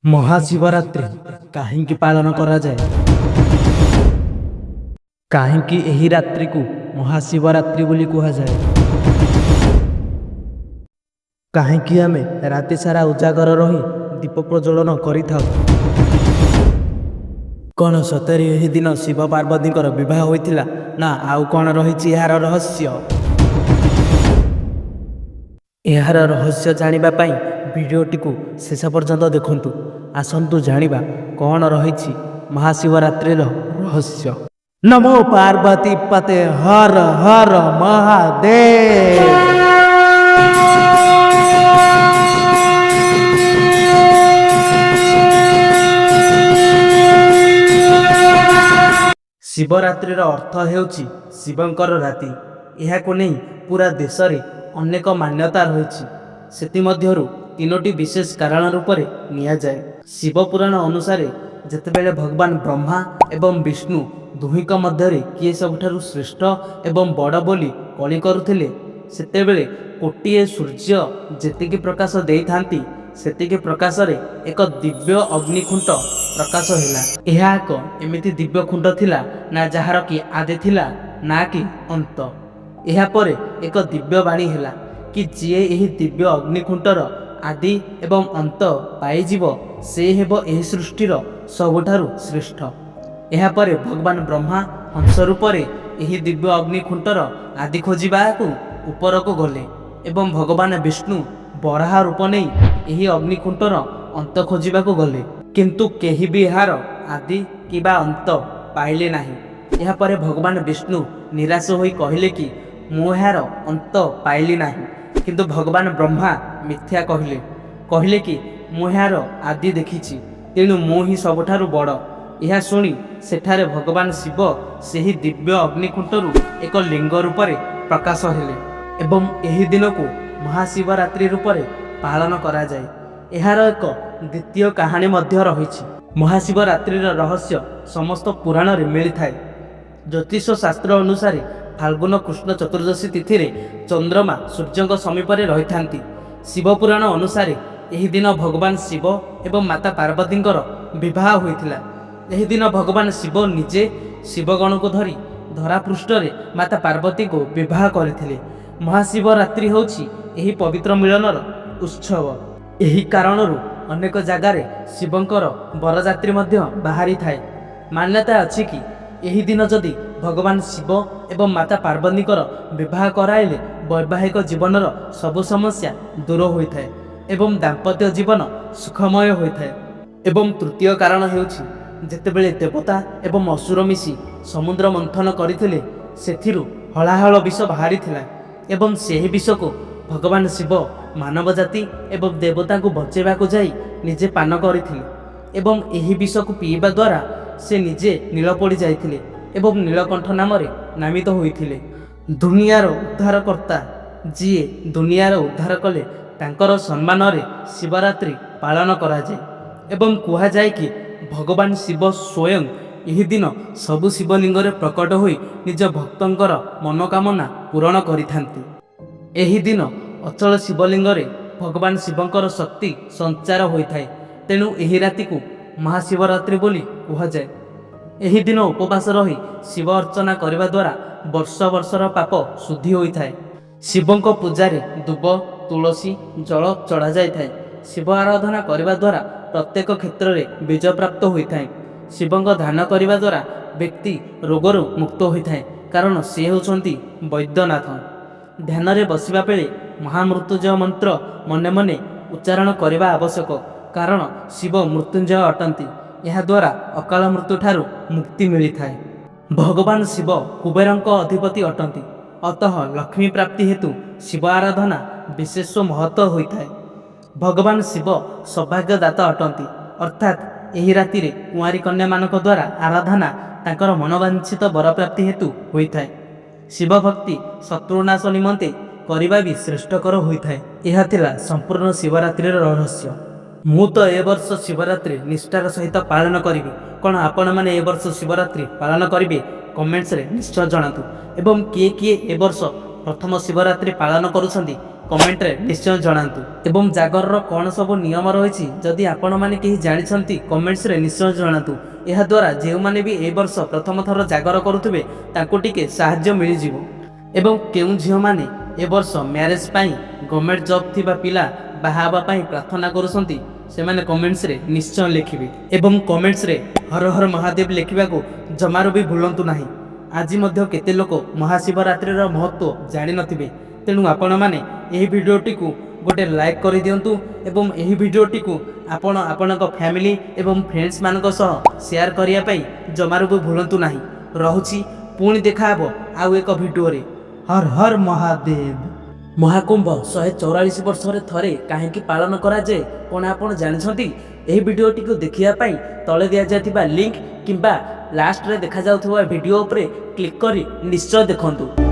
महाशिवरात्रि काहिंकी पालन करा जाए? काहिंकी एही रात्रि को महाशिवरात्रि बोली कहा जाए? काहिंकी आमे राति सारा उजागर रही दीप प्रज्वलन करिथाउ? कौन सतरे एही दिन शिव पार्वतींकर विवाह होइथिला ना आउ कौन रहिछि एहार रहस्य? एहार रहस्य जानिबा पाई भिडियोटी को शेष पर्यंत देखंतु। आसंतु जानिबा कौन रहिछि महाशिवरात्रिर रहस्य। नमो पार्वती पते हर हर महादेव। शिवरात्रिर अर्थ हेउछि शिवंकर राति। एहाको नै पूरा देश रे अनेक मान्यता रही। सेतिमध्यरु तीनोटी विशेष कारण रूपरे निया जाए। शिव पुराण अनुसार जेतेबेले भगवान ब्रह्मा एवं विष्णु दुहिक मध्यरे किए सबठारु श्रेष्ठ एवं बड़ बोली कली करुथिले सेतेबेले कोटिए सूर्य जेतिकी प्रकाश देइथांती सेतिकी प्रकाश रे एक दिव्य अग्निकुंड प्रकाश हैला। एहा एक एमिति दिव्य कुंड थिला ना जहार कि आदि थिला ना कि अंत। एहा परे एक दिव्य बाणी हैला कि जिए एही दिव्य अग्निकुंडर आदि एवं अंत पाइजिव से हेब एही सृष्टिर सबुठारु श्रेष्ठ। एहा परे भगवान ब्रह्मा हंस रूपरे एही दिव्य अग्निकुंडर आदि खोजिबाकू उपरको गले एवं भगवान विष्णु बराह रूप नहीं एही अग्निकुंडर अंत खोजिबाकू गले, किंतु केही भी एहार आदि किबा अंत पाइले नाही। एहा परे भगवान विष्णु निराश होई कहिले कि मु एहार अंत पाइली नाही, किंतु भगवान ब्रह्मा मिथ्या कहिले कि मु एहार आदि देखिछि तेणु मु ही सबठारु बड़। यह शुणी सेठारे भगवान शिव सेही दिव्य अग्निकुंडरु एक लिंग रूपरे प्रकाश हेले एवं एही दिन को महाशिवरात्रि रूपरे पालन करा जाए। एहार एक द्वितीय कहानी मध्य रहिछि। महाशिवरात्रिर रहस्य समस्त पुराण रे मिली थाए। ज्योतिष शास्त्र अनुसार फाल्गुन कृष्ण चतुर्दशी तिथि रे चंद्रमा सूर्यंक समीपरे रही थांती। शिव पुराण अनुसार एही दिन भगवान शिव एवं माता पार्वतींकर विवाह होइथिला। एही दिन भगवान शिव निजे शिवगण को धरी धरा पृष्ठ रे माता पार्वती को विवाह करथिले। महाशिवरात्रि होछि एही पवित्र मिलनर उत्सव। एही कारणरू अनेक जगार शिवंकर बरजात्री मध्य बाहरी थाए। मान्यता अछि कि एही दिन जदि भगवान शिव एवं माता पार्वतींकर विवाह कराइले वैवाहिक जीवनर सबु समस्या दूर होइथाए एवं दाम्पत्य जीवन सुखमय होइथाए। एवं तृतीय कारण हेउछि जेतेबेले देवता एवं असुर मिसी समुद्र मंथन करथिले सेथिरु हलाहल विष बाहरी थिला एवं सेही विष को भगवान शिव मानव जाति एवं देवता को बचेबा को जाई निजे पान करथिले एवं एही विष को पीवा द्वारा से निजे नील पड़ी जाइथिले एवं नीलकंठ नाम रे नामित होइथिले। दुनियार उद्धारकर्ता जिए दुनियार उद्धार कले तांकर सम्मान रे शिवरात्रि पालन करा जाए एवं कुहा जाए कि भगवान शिव स्वयं एही दिन सबु शिवलिंग रे प्रकट होई निज भक्तंकर मनोकामना पूरण करिथांती। एही दिन अचल शिवलिंग रे भगवान शिवंकर शक्ति संचार होइथाए तेणु एही राति को महाशिवरात्रि बोली कहा जाए। एही दिन उपवास रही शिव अर्चना करने द्वारा वर्ष वर्षर पाप शुद्धि होइथाए। शिवंक पूजारे दुब तुलसी जल चढ़ा जाइथाए। शिव आराधना करने द्वारा प्रत्येक क्षेत्र में विजय प्राप्त होइथाए। शिवंक ध्यान करने द्वारा व्यक्ति रोगरू मुक्त होइथाए कारण से होउछंती वैद्यनाथ। ध्यान रे बसिबा बेले महामृत्युंजय मंत्र मने मने उच्चारण करने आवश्यक कारण शिव मृत्युंजय अटंती। यह द्वारा अकाल मृत्यु ठारू मुक्ति मिली थाए। भगवान शिव कुबेरंक अधिपति अटंती अतः लक्ष्मी प्राप्ति हेतु शिव आराधना विशेष महत्व होइथाए। भगवान शिव सौभाग्यदाता अटंती अर्थात एही राति रे कुंवारी कन्या मानक द्वारा आराधना तांकर मनोवांछित वर प्राप्ति हेतु होइथाए। शिव भक्ति शत्रुनाश निमंते करिबा भी श्रेष्ठकर होइथाए। यह थिला संपूर्ण शिवरात्रिर रहस्य। मु तो ए वर्ष शिवरात्रि निष्ठार सहित पालन करी। कौन आपण मैंने ए वर्ष शिवरात्रि पालन करेंगे कमेंट्स रे निश्चय जनातु एवं किए किए ए वर्ष प्रथम शिवरात्रि पालन करुछंती କମେଣ୍ଟରେ ନିଶ୍ଚୟ ଜଣାନ୍ତୁ। ଏବଂ ଜାଗରର କ'ଣ ସବୁ ନିୟମ ରହିଛି ଯଦି ଆପଣମାନେ କେହି ଜାଣିଛନ୍ତି କମେଣ୍ଟସରେ ନିଶ୍ଚୟ ଜଣାନ୍ତୁ। ଏହାଦ୍ୱାରା ଯେଉଁମାନେ ବି ଏ ବର୍ଷ ପ୍ରଥମ ଥର ଜାଗର କରୁଥିବେ ତାଙ୍କୁ ଟିକେ ସାହାଯ୍ୟ ମିଳିଯିବ। ଏବଂ କେଉଁ ଝିଅମାନେ ଏ ବର୍ଷ ମ୍ୟାରେଜ ପାଇଁ ଗଭର୍ଣ୍ଣମେଣ୍ଟ ଜବ୍ ଥିବା ପିଲା ବାହା ହେବା ପାଇଁ ପ୍ରାର୍ଥନା କରୁଛନ୍ତି ସେମାନେ କମେଣ୍ଟସରେ ନିଶ୍ଚୟ ଲେଖିବେ। ଏବଂ କମେଣ୍ଟସରେ ହର ହର ମହାଦେବ ଲେଖିବାକୁ ଜମାରୁ ବି ଭୁଲନ୍ତୁ ନାହିଁ। ଆଜି ମଧ୍ୟ କେତେ ଲୋକ ମହାଶିବରାତ୍ରିର ମହତ୍ତ୍ୱ ଜାଣିନଥିବେ। ତେଣୁ ଆପଣମାନେ ଏହି ଭିଡ଼ିଓଟିକୁ ଗୋଟେ ଲାଇକ୍ କରିଦିଅନ୍ତୁ ଏବଂ ଏହି ଭିଡ଼ିଓଟିକୁ ଆପଣ ଆପଣଙ୍କ ଫ୍ୟାମିଲି ଏବଂ ଫ୍ରେଣ୍ଡସ୍ ମାନଙ୍କ ସହ ସେୟାର କରିବା ପାଇଁ ଜମାରୁ ବି ଭୁଲନ୍ତୁ ନାହିଁ। ରହୁଛି, ପୁଣି ଦେଖାହେବ ଆଉ ଏକ ଭିଡ଼ିଓରେ। ହର ହର ମହାଦେବ। ମହାକୁମ୍ଭ 144 ବର୍ଷରେ ଥରେ କାହିଁକି ପାଳନ କରାଯାଏ କ'ଣ ଆପଣ ଜାଣିଛନ୍ତି? ଏହି ଭିଡ଼ିଓଟିକୁ ଦେଖିବା ପାଇଁ ତଳେ ଦିଆଯାଇଥିବା ଲିଙ୍କ କିମ୍ବା ଲାଷ୍ଟରେ ଦେଖାଯାଉଥିବା ଭିଡ଼ିଓ ଉପରେ କ୍ଲିକ୍ କରି ନିଶ୍ଚୟ ଦେଖନ୍ତୁ।